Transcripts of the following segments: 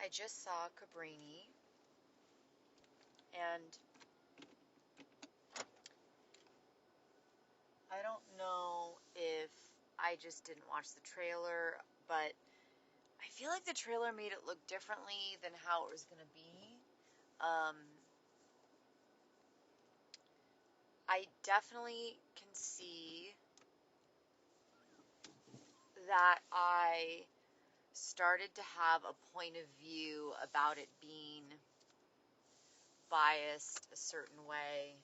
I just saw Cabrini, and I don't know if I just didn't watch the trailer, but I feel like the trailer made it look differently than how it was going to be. I definitely can see that I started to have a point of view about it being biased a certain way.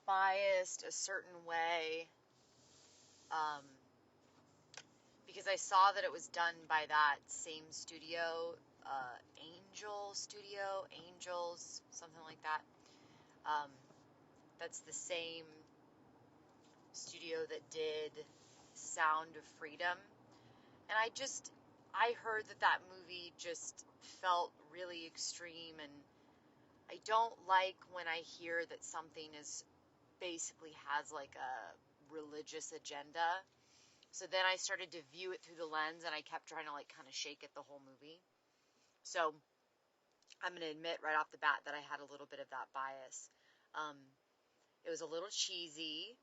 Biased a certain way, because I saw that it was done by that same studio, Angels, something like that. That's the same studio that did Sound of Freedom. And I heard that movie just felt really extreme, and I don't like when I hear that something is basically has like a religious agenda. So then I started to view it through the lens, and I kept trying to like kind of shake it the whole movie. So I'm going to admit right off the bat that I had a little bit of that bias. It was a little cheesy.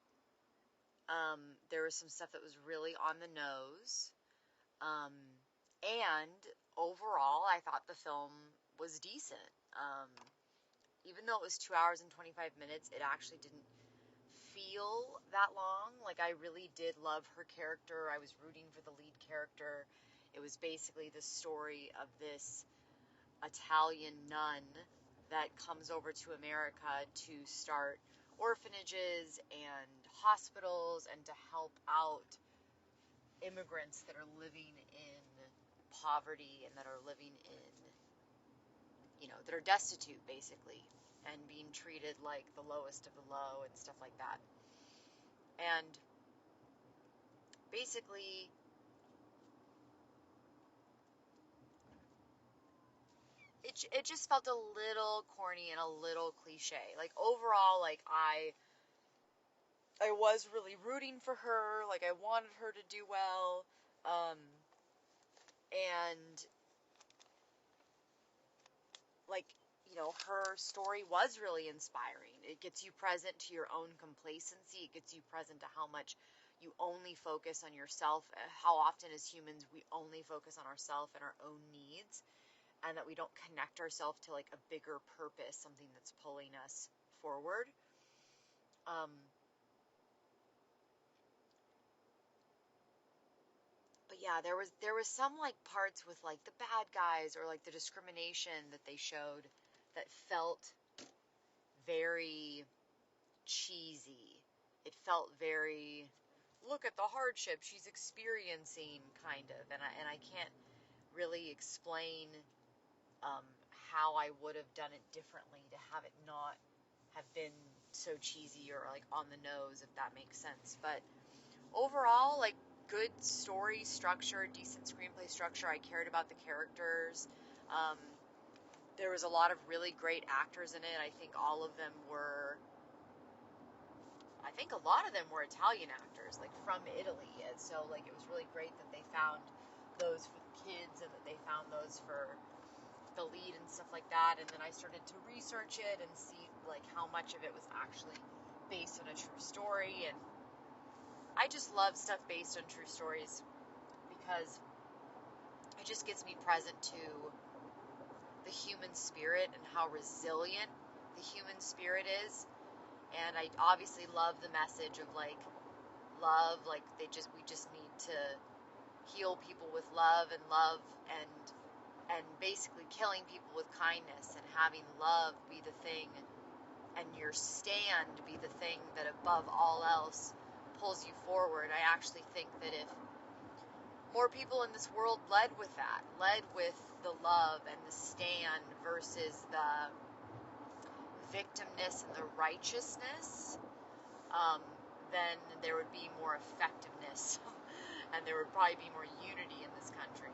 There was some stuff that was really on the nose. And overall, I thought the film was decent. Even though it was 2 hours and 25 minutes, it actually didn't feel that long. Like, I really did love her character. I was rooting for the lead character. It was basically the story of this Italian nun that comes over to America to start orphanages and hospitals and to help out immigrants that are living in poverty and that are living in, that are destitute, basically, and being treated like the lowest of the low and stuff like that. And basically, it just felt a little corny and a little cliche. Like, overall, like, I was really rooting for her. Like, I wanted her to do well. And, like, her story was really inspiring. It gets you present to your own complacency. It gets you present to how much you only focus on yourself. How often as humans we only focus on ourselves and our own needs, and that we don't connect ourselves to like a bigger purpose, something that's pulling us forward. But yeah, there was some like parts with like the bad guys or like the discrimination that they showed that felt very cheesy. It felt very, look at the hardship she's experiencing, kind of. And I can't really explain how I would have done it differently to have it not have been so cheesy or like on the nose, if that makes sense. But overall, like, good story structure, decent screenplay structure. I cared about the characters. There was a lot of really great actors in it. I think a lot of them were Italian actors, like from Italy. And so, like, it was really great that they found those for the kids and that they found those for the lead and stuff like that. And then I started to research it and see, like, how much of it was actually based on a true story. And I just love stuff based on true stories because it just gets me present to the human spirit and how resilient the human spirit is. And I obviously love the message of like love, like we just need to heal people with love and basically killing people with kindness and having love be the thing and your stand be the thing that above all else pulls you forward. I actually think that if more people in this world led with the love and the stand versus the victimness and the righteousness, then there would be more effectiveness and there would probably be more unity in this country.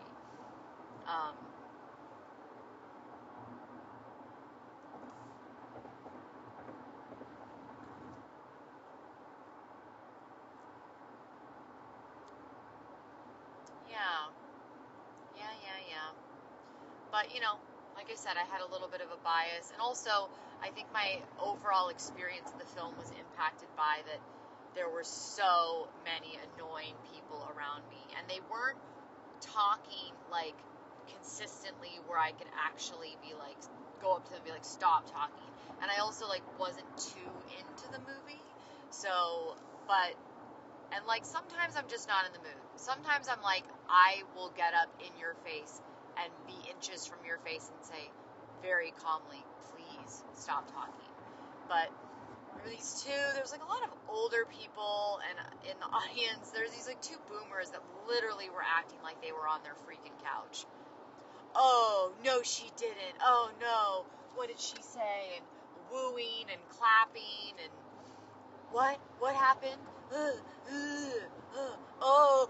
But, like I said, I had a little bit of a bias. And also, I think my overall experience of the film was impacted by that there were so many annoying people around me. And they weren't talking, like, consistently where I could actually be, like, go up to them and be like, stop talking. And I also, like, wasn't too into the movie. So, but, and, like, sometimes I'm just not in the mood. Sometimes I'm like, I will get up in your face and be inches from your face and say very calmly, please stop talking. But there were these two, there was like a lot of older people, and in the audience, there's these like two boomers that literally were acting like they were on their freaking couch. Oh, no, she didn't. Oh, no, what did she say? And wooing and clapping and what happened? Oh,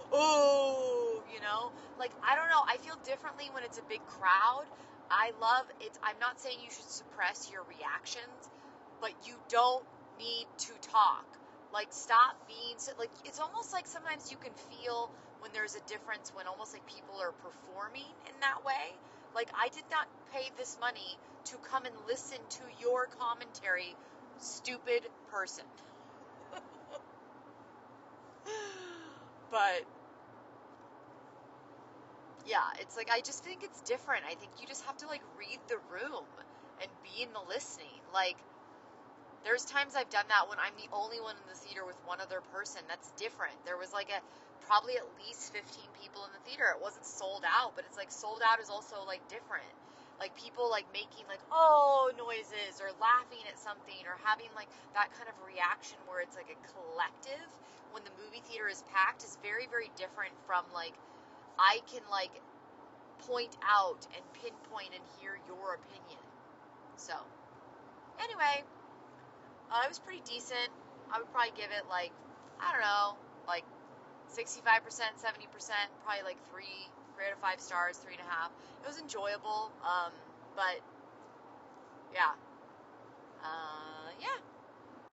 like, I don't know. I feel differently when it's a big crowd. I love it. I'm not saying you should suppress your reactions, but you don't need to talk. Like, stop being so, like, it's almost like sometimes you can feel when there's a difference when almost like people are performing in that way. Like, I did not pay this money to come and listen to your commentary, stupid person. But yeah, it's like, I just think it's different. I think you just have to like read the room and be in the listening. Like, there's times I've done that when I'm the only one in the theater with one other person. That's different. There was like probably at least 15 people in the theater. It wasn't sold out, but it's like sold out is also like different. Like people like making like oh noises or laughing at something or having like that kind of reaction where it's like a collective when the movie theater is packed is very, very different from like I can like point out and pinpoint and hear your opinion. So anyway, it was pretty decent. I would probably give it like, I don't know, like 65%, 70%, probably like 3 out of 5 stars, 3.5. It was enjoyable, but yeah, yeah.